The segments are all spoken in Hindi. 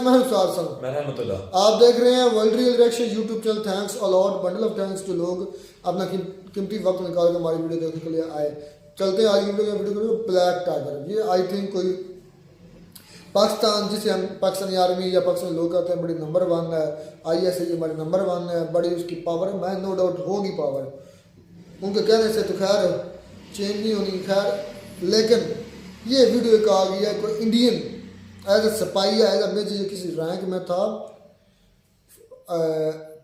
मैं उस्ताद सर, मैं रहमतुल्लाह। आप देख रहे हैं world real reaction YouTube channel. Thanks a lot, bundle of thanks to लोग अपना कीमती वक्त निकाल कर हमारी वीडियो देखने के लिए आए। चलते हैं आज वीडियो ब्लैक टाइगर। ये आई थिंक कोई पाकिस्तान, जिसे हम पाकिस्तानी आर्मी या पाकिस्तानी लोग कहते हैं, बड़ी नंबर 1 है। ISI हमारे नंबर 1 है, बड़ी उसकी पावर है। मैं नो डाउट होगी पावर, उनके कहने से तो खैर चेंज नहीं होनी खैर। लेकिन ये वीडियो एक आ गई है कोई इंडियन एज ए सिपाही है, एज ए मेजर किसी रैंक में था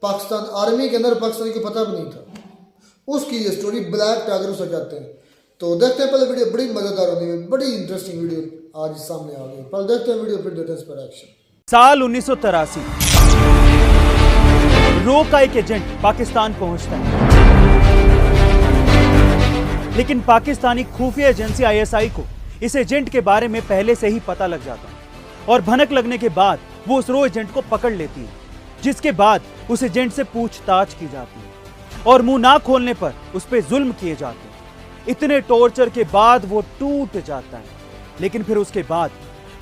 पाकिस्तान आर्मी के अंदर, पाकिस्तानी को पता भी नहीं था। उसकी ये स्टोरी ब्लैक टाइगर उसे कहते हैं। तो देखते हैं पहले वीडियो, बड़ी मजेदार होने है, बड़ी इंटरेस्टिंग वीडियो आज सामने आ गई। पहले देखते हैं वीडियो, फिर देते हैं इस पर एक्शन। साल 1983 रो का एक एजेंट पाकिस्तान पहुंचता है, लेकिन पाकिस्तानी खुफिया एजेंसी ISI को इस एजेंट के बारे में पहले से ही पता लग जाता है और भनक लगने के बाद वो उस रो एजेंट को पकड़ लेती है, जिसके बाद उस एजेंट से पूछताछ की जाती है और मुंह ना खोलने पर उस पर जुल्म किए जाते हैं। इतने टॉर्चर के बाद वो टूट जाता है, लेकिन फिर उसके बाद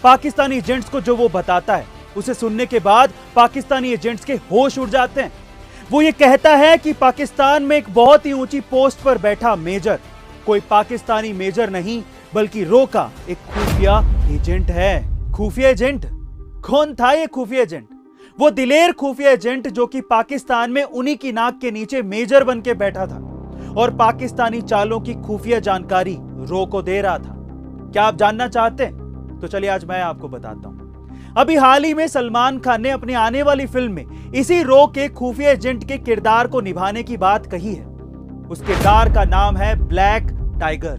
पाकिस्तानी एजेंट्स को जो वो बताता है उसे सुनने के बाद पाकिस्तानी एजेंट्स के होश उड़ जाते हैं। वो ये कहता है कि पाकिस्तान में एक बहुत ही ऊंची पोस्ट पर बैठा मेजर कोई पाकिस्तानी मेजर नहीं बल्कि रो का एक खुफिया एजेंट है। खुफिया एजेंट कौन था? ये खुफिया एजेंट वो दिलेर खुफिया एजेंट जो कि पाकिस्तान में उन्हीं की नाक के नीचे मेजर बन के बैठा था और पाकिस्तानी चालों की खुफिया जानकारी रो को दे रहा था। क्या आप जानना चाहते हैं? तो चलिए आज मैं आपको बताता हूं। अभी हाल ही में सलमान खान ने अपनी आने वाली फिल्म में इसी रो के खुफिया एजेंट के किरदार को निभाने की बात कही है। उस किरदार का नाम है ब्लैक टाइगर।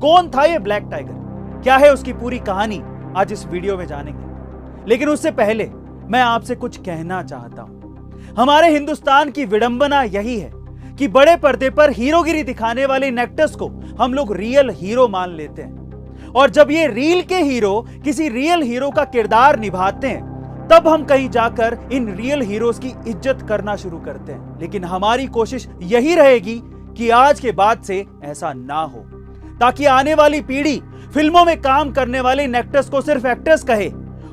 कौन था ये ब्लैक टाइगर? क्या है उसकी पूरी कहानी? आज इस वीडियो में जानेंगे, लेकिन उससे पहले मैं आपसे कुछ कहना चाहता हूं। हमारे हिंदुस्तान की विडंबना यही है कि बड़े पर्दे पर हीरोगिरी दिखाने वाले एक्टर्स को हम लोग रियल हीरो मान लेते हैं, और जब ये रील के हीरो किसी रियल हीरो का किरदार निभाते हैं तब हम कहीं जाकर इन रियल हीरोज की इज्जत करना शुरू करते हैं। लेकिन हमारी कोशिश यही रहेगी कि आज के बाद से ऐसा ना हो, ताकि आने वाली पीढ़ी फिल्मों में काम करने वाले एक्टर्स को सिर्फ एक्टर्स कहे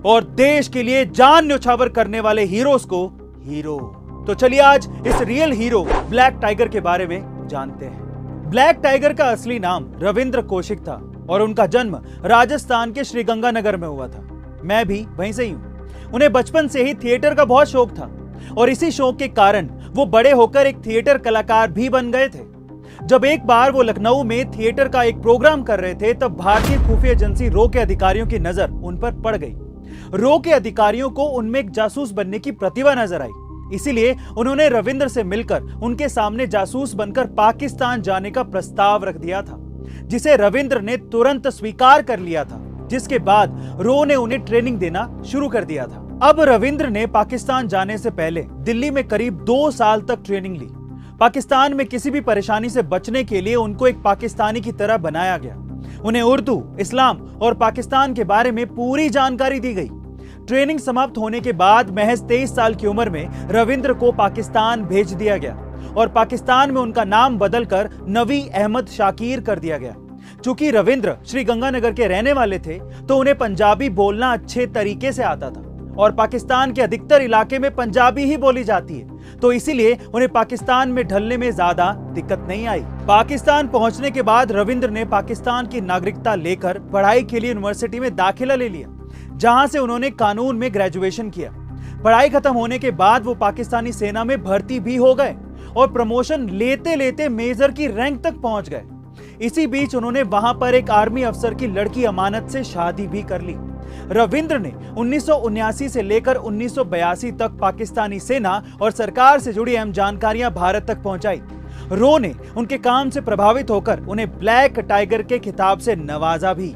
और देश के लिए जान न्यौछावर करने वाले हीरोज को हीरो। तो चलिए आज इस रियल हीरो ब्लैक टाइगर के बारे में जानते हैं। ब्लैक टाइगर का असली नाम रविंद्र कौशिक था और उनका जन्म राजस्थान के श्रीगंगानगर में हुआ था। मैं भी वहीं से ही हूं। उन्हें बचपन से ही थिएटर का बहुत शौक था और इसी शौक के कारण वो बड़े होकर एक थिएटर कलाकार भी बन गए थे। जब एक बार वो लखनऊ में थिएटर का एक प्रोग्राम कर रहे थे तब भारतीय खुफिया एजेंसी रो के अधिकारियों की नजर उन पर पड़ गई। रो के अधिकारियों को उनमें एक जासूस बनने की प्रतिभा नजर आई, इसीलिए उन्होंने रविंद्र से मिलकर उनके सामने जासूस बनकर पाकिस्तान जाने का प्रस्ताव रख दिया था, जिसे रविंद्र ने तुरंत स्वीकार कर लिया था। जिसके बाद रो ने उन्हें ट्रेनिंग देना शुरू कर दिया था। अब रविंद्र ने पाकिस्तान जाने से पहले दिल्ली में करीब 2 साल तक ट्रेनिंग ली। पाकिस्तान में किसी भी परेशानी से बचने के लिए उनको एक पाकिस्तानी की तरह बनाया गया। उन्हें उर्दू, इस्लाम और पाकिस्तान के बारे में पूरी जानकारी दी गई। ट्रेनिंग समाप्त होने के बाद महज 23 साल की उम्र में रविंद्र को पाकिस्तान भेज दिया गया और पाकिस्तान में उनका नाम बदलकर नवी अहमद शाकिर कर दिया गया। चूंकि रविंद्र श्रीगंगानगर के रहने वाले थे तो उन्हें पंजाबी बोलना अच्छे तरीके से आता था और पाकिस्तान के अधिकतर इलाके में पंजाबी ही बोली जाती है, तो इसीलिए उन्हें पाकिस्तान में ढलने में ज्यादा दिक्कत नहीं आई। पाकिस्तान पहुंचने के बाद रविंद्र ने पाकिस्तान की नागरिकता लेकर पढ़ाई के लिए यूनिवर्सिटी में दाखिला ले लिया, जहां से उन्होंने कानून में ग्रेजुएशन किया। पढ़ाई खत्म होने के बाद वो पाकिस्तानी सेना में भर्ती भी हो गए और प्रमोशन लेते लेते मेजर की रैंक तक पहुंच गए। इसी बीच उन्होंने वहां पर एक आर्मी अफसर की लड़की अमानत से शादी भी कर ली। रविंद्र ने 1979 से लेकर 1982 तक पाकिस्तानी सेना और सरकार से जुड़ी अहम जानकारियां भारत तक पहुंचाई। रो ने उनके काम से प्रभावित होकर उन्हें ब्लैक टाइगर के खिताब से नवाजा भी।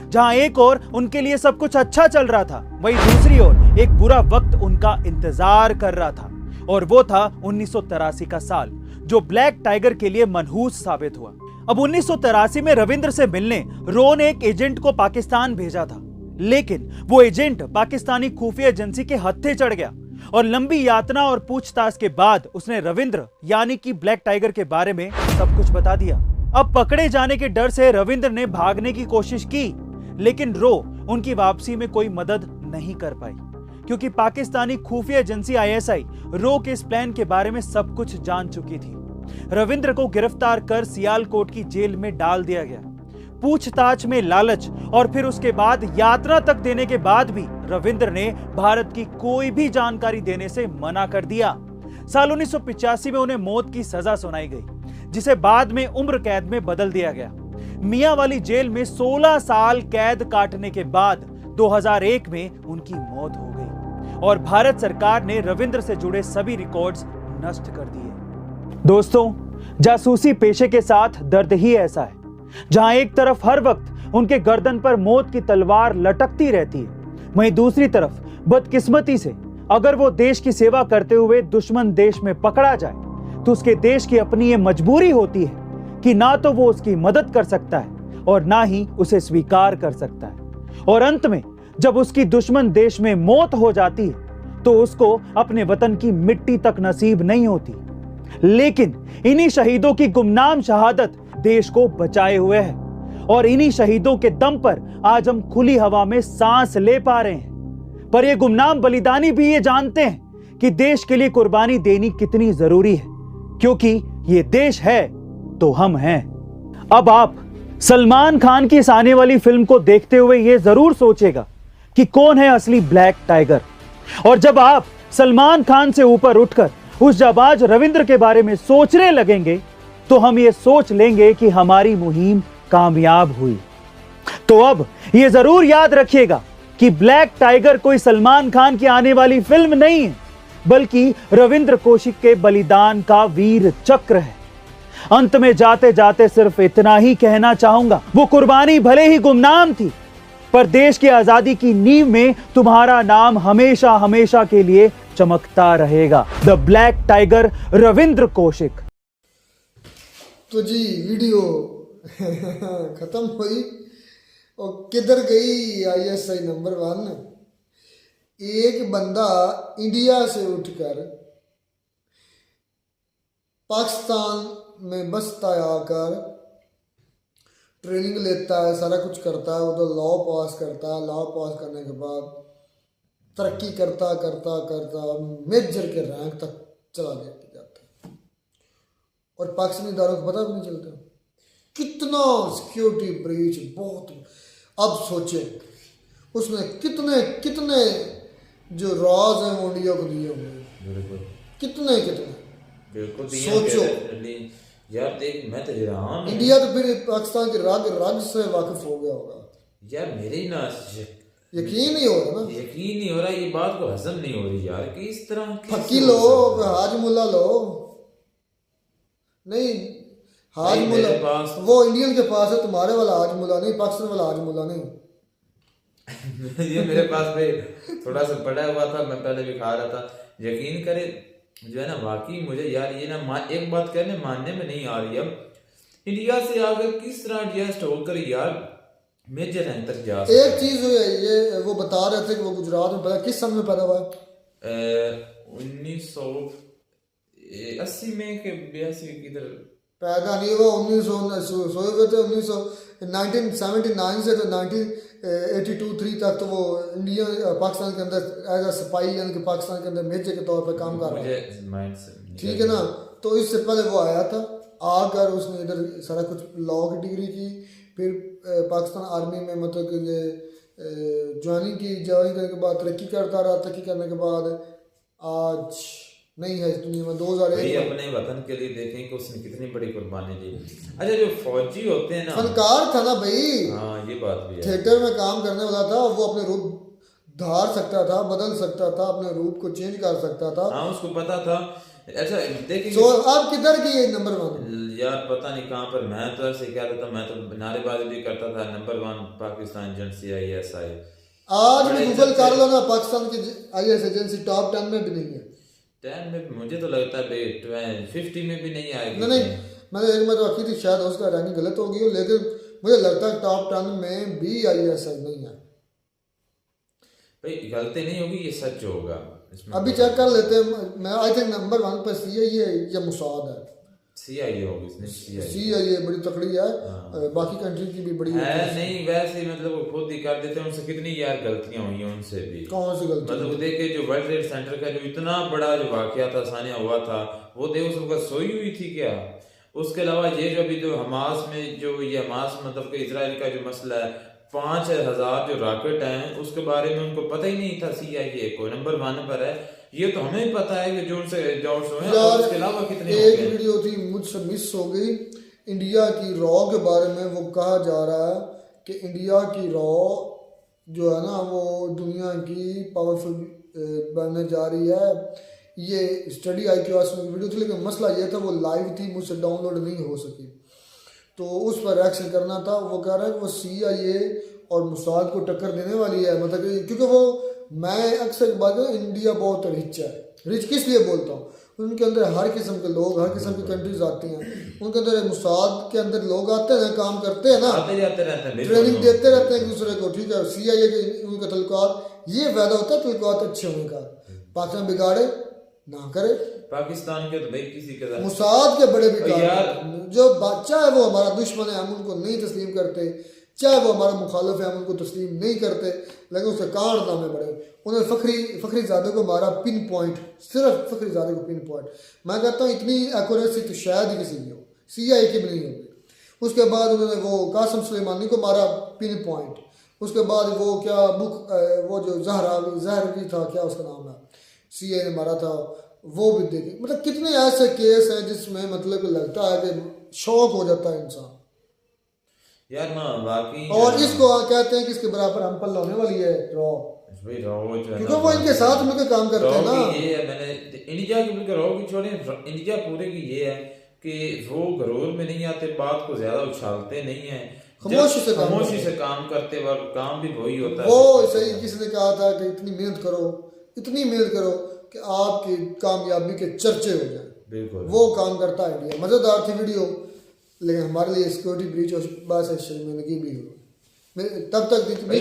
जहां एक ओर उनके लिए सब कुछ अच्छा चल रहा था, वहीं दूसरी ओर एक बुरा वक्त उनका इंतजार कर रहा था, और वो था 1983 का साल, जो ब्लैक टाइगर के लिए मनहूस साबित हुआ। अब 1983 में रविंद्र से मिलने रो ने एक एजेंट को पाकिस्तान भेजा था, लेकिन वो एजेंट पाकिस्तानी खुफिया एजेंसी के हत्थे चढ़ गया और लंबी यातना और पूछताछ के बाद उसने रविंद्र यानी कि ब्लैक टाइगर के बारे में सब कुछ बता दिया। अब पकड़े जाने के डर से रविंद्र ने भागने की कोशिश की, लेकिन रो उनकी वापसी में कोई मदद नहीं कर पाई। क्योंकि पाकिस्तानी खुफिया एजेंसी आईएसआई रो के इस प्लान के बारे में सब कुछ जान चुकी थी। रविंद्र को गिरफ्तार कर सियालकोट की जेल में डाल दिया गया। पूछताछ में लालच और फिर उसके बाद यात्रा तक देने के बाद भी रविंद्र ने भारत की कोई भी जानकारी देने से मना कर दिया। साल 1985 में उन्हें मौत की सजा सुनाई गई, जिसे बाद में उम्र कैद में बदल दिया गया। मियां वाली जेल में 16 साल कैद काटने के बाद 2001 में उनकी मौत हो गई और भारत सरकार ने रविंद्र से जुड़े सभी रिकॉर्ड्स नष्ट कर दिए। दोस्तों, जासूसी पेशे के साथ दर्द ही ऐसा है, जहां एक तरफ हर वक्त उनके गर्दन पर मौत की तलवार लटकती रहती है, वहीं दूसरी तरफ बदकिस्मती से अगर वो देश की सेवा करते हुए दुश्मन देश में पकड़ा जाए तो उसके देश की अपनी ये मजबूरी होती है कि ना तो वो उसकी मदद कर सकता है और ना ही उसे स्वीकार कर सकता है। और अंत में जब उसकी दुश्मन देश में मौत हो जाती है तो उसको अपने वतन की मिट्टी तक नसीब नहीं होती। लेकिन इन्हीं शहीदों की गुमनाम शहादत देश को बचाए हुए है और इन्हीं शहीदों के दम पर आज हम खुली हवा में सांस ले पा रहे हैं। पर ये गुमनाम बलिदानी भी ये जानते हैं कि देश के लिए कुर्बानी देनी कितनी जरूरी है, क्योंकि ये देश है तो हम हैं। अब आप सलमान खान की इस आने वाली फिल्म को देखते हुए ये जरूर सोचेगा कि कौन है असली ब्लैक टाइगर, और जब आप सलमान खान से ऊपर उठकर उस जाबाज रविंद्र के बारे में सोचने लगेंगे तो हम ये सोच लेंगे कि हमारी मुहिम कामयाब हुई। तो अब ये जरूर याद रखिएगा कि ब्लैक टाइगर कोई सलमान खान की आने वाली फिल्म नहीं है, बल्कि रविंद्र कौशिक के बलिदान का वीर चक्र है। अंत में जाते जाते सिर्फ इतना ही कहना चाहूंगा, वो कुर्बानी भले ही गुमनाम थी, पर देश की आजादी की नींव में तुम्हारा नाम हमेशा हमेशा के लिए चमकता रहेगा। The black tiger, Ravindra Kaushik. तो जी वीडियो खत्म हुई और किधर गई आईएसआई नंबर 1। एक बंदा इंडिया से उठकर पाकिस्तान में बसता है, आकर ट्रेनिंग लेता है, सारा कुछ करता है, उधर लॉ पास करता है। लॉ पास करने के बाद तरक्की करता करता करता मेजर के रैंक तक चला जाता है और पाकिस्तानी इदारों को पता भी नहीं चलता। कितना सिक्योरिटी ब्रीच, बहुत। अब सोचे उसने कितने कितने जो राज हैं वो इंडिया को दिए हुए, कितने कितने सोचो यार। देख, मैं तो हैरान, इंडिया तो फिर पाकिस्तान के रग रग से वाकिफ हो गया होगा यार। मेरे ही ना यकीन नहीं हो रहा ना, यकीन नहीं हो रहा, ये बात को हजम नहीं हो रही यार कि इस तरह फकी लो, हाजमुल्ला लो, नहीं हाजमुल्ला वो इंडियन के पास है, तुम्हारे वाला हाजमुल्ला नहीं, पाकिस्तान वाला हाजमुल्ला नहीं। ये मेरे पास भाई थोड़ा सा पड़ा हुआ था, मैं पहले भी खा रहा था। यकीन करे जो है ना, वाकई मुझे यार ये ना एक बात कहने मानने में नहीं आ रही। अब इंडिया से आकर किस तरह एडजस्ट होकर यार मेजर रैंक तक जा सकते। एक चीज ये वो बता रहे थे कि वो गुजरात में पैदा, किस सन में पैदा हुआ? 1980 में के 82 किधर पैदा नहीं हुआ, 1979 से तो 1982-3 तक तो वो इंडिया पाकिस्तान के अंदर एज अ सिपाही, यानी कि पाकिस्तान के अंदर मेजर के तौर पर काम कर रहा है, ठीक है ना। तो इससे पहले वो आया था, आकर उसने इधर सारा कुछ लॉ की डिग्री की, फिर पाकिस्तान आर्मी में मतलब कि ये ज्वाइनिंग की, ज्वाइन करने के बाद तरक्की करता रहा, तरक्की करने के बाद आज नहीं है इस दुनिया में। 2001 अपने वतन के लिए देखें कि उसने कितनी बड़ी कुर्बानी दी। अच्छा, जो फौजी होते हैं ना, फनकार था ना भाई, हाँ ये बात भी है, थिएटर में काम करने वाला था, वो अपने रूप धार सकता था, बदल सकता था, अपने रूप को चेंज कर सकता था। हाँ उसको पता था। अच्छा देखेंगे तो आप किधर की है नंबर 1? यार पता नहीं कहाँ पर। मैं तो ऐसे कहता था, मैं तो नारेबाजी भी करता था, नंबर 1 पाकिस्तान एजेंसी ISI। आज भी गूगल कर लो ना, पाकिस्तान की IS एजेंसी टॉप 10 में भी नहीं है। 10 में मुझे तो लगता है 50 में भी नहीं आएगी। नहीं, मैंने एक मैं तो आखिर थी, शायद उसका रैंकिंग गलत हो गई हो, लेकिन मुझे लगता है टॉप 10 में भी ISI नहीं है भाई। गलती नहीं होगी, ये सच होगा। अभी चेक कर लेते हैं। मैं आई थिंक नंबर 1 पर CIA है या मोसाद है। CIA होगी इसने, CIA CIA बड़ी तकड़ी है, हाँ। बाकी कंट्री की भी बड़ी है नहीं, वैसे ही मतलब वो खुद ही कर देते हैं। उनसे कितनी यार गलतियां हुई हैं उनसे भी। कौन सी गलती? मतलब देखे जो वर्ल्ड ट्रेड सेंटर का जो इतना बड़ा जो वाकया था, सानिया हुआ था, वो देख उस वक्त सोई हुई थी क्या? उसके अलावा ये जो अभी जो हमास में जो ये हमास मतलब कि इजराइल का जो मसला है, 5000 जो रॉकेट हैं उसके बारे में उनको पता ही नहीं था। CIA को नंबर 1 पर है, ये तो हमें पता है कि जो उनसे जॉर्ज है, और उसके अलावा कितने एक वीडियो थी मुझसे मिस हो गई इंडिया की रॉ के बारे में। वो कहा जा रहा है कि इंडिया की रॉ जो है ना वो दुनिया की पावरफुल बनने जा रही है। ये स्टडी आई के पास में वीडियो थी, लेकिन मसला ये था वो लाइव थी, मुझसे डाउनलोड नहीं हो सकी, तो उस पर रिएक्शन करना था। वो कह रहा है कि वो CIA और मुसाद को टक्कर देने वाली है, मतलब कि क्योंकि वो, मैं अक्सर बात करता हूँ, इंडिया बहुत रिच है। रिच किस लिए बोलता हूँ, उनके अंदर हर किस्म के लोग, हर किस्म की कंट्रीज आती हैं, उनके अंदर मुसाद के अंदर लोग आते हैं, काम करते हैं ना, आते जाते रहते हैं, ट्रेनिंग देते रहते हैं एक दूसरे को, ठीक है। CIA के उनके तल्लुकात, ये फायदा होता है तल्लुकात अच्छे होने का। पाकिस्तान बिगाड़े ना करे, पाकिस्तान के तो भाई किसी के साथ मुसाद के बड़े भी यार, जो चाहे वो हमारा दुश्मन है हम उनको नहीं तस्लीम करते, चाहे वो हमारा मुखालिफ है हम उनको तस्लीम नहीं करते, लेकिन उसके कारनामे बड़े। उन्होंने फखरीजादे को मारा पिन पॉइंट, सिर्फ फखरीजादे को पिन पॉइंट। मैं कहता हूँ इतनी एक्यूरेसी तो शायद ही किसी की हो, CIA की भी नहीं होगी। उसके बाद उन्होंने वो कासिम सुलेमानी को मारा पिन पॉइंट। उसके बाद वो क्या वो जो जहरवी था, क्या उसका नाम है, CIA ने मारा था, वो भी देखे। मतलब कितने ऐसे केस हैं जिसमें मतलब लगता है कि शौक हो जाता है इंसान यार ना बाकी। और इसको कहते हैं कि इसके बराबर हम पल्ला होने वाली है रॉ, भाई रॉ जो है क्योंकि वो इनके साथ मिलकर काम करते हैं ना। ये है, मैंने इंडिया की बिल्कुल रॉ की छोड़े, इंडिया पूरे की ये है कि वो गरूर में नहीं आते, बात को ज्यादा उछालते नहीं है, खामोशी से काम करते वक्त काम भी वही होता है। वो सही, किसी ने कहा था कि इतनी मेहनत करो कि आपकी कामयाबी के चर्चे हो जाए। बिल्कुल वो काम करता है इंडिया। मजेदार थी वीडियो, लेकिन हमारे लिए सिक्योरिटी ब्रीच और बात है शर्मिंदगी भी हुई। तब तक मेरे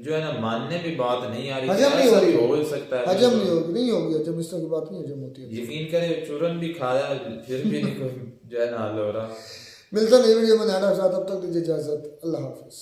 जो है ना मानने में बात नहीं आ रही, हजम नहीं हो रही, हो सकता है, हजम नहीं होगी हजम, इस तरह की बात नहीं हजम होती है। यकीन करें चूरन भी खाया फिर भी नहीं जो है ना हाल हो रहा। मिलता नहीं वीडियो में, तब तक दीजिए इजाजत, अल्लाह हाफिज।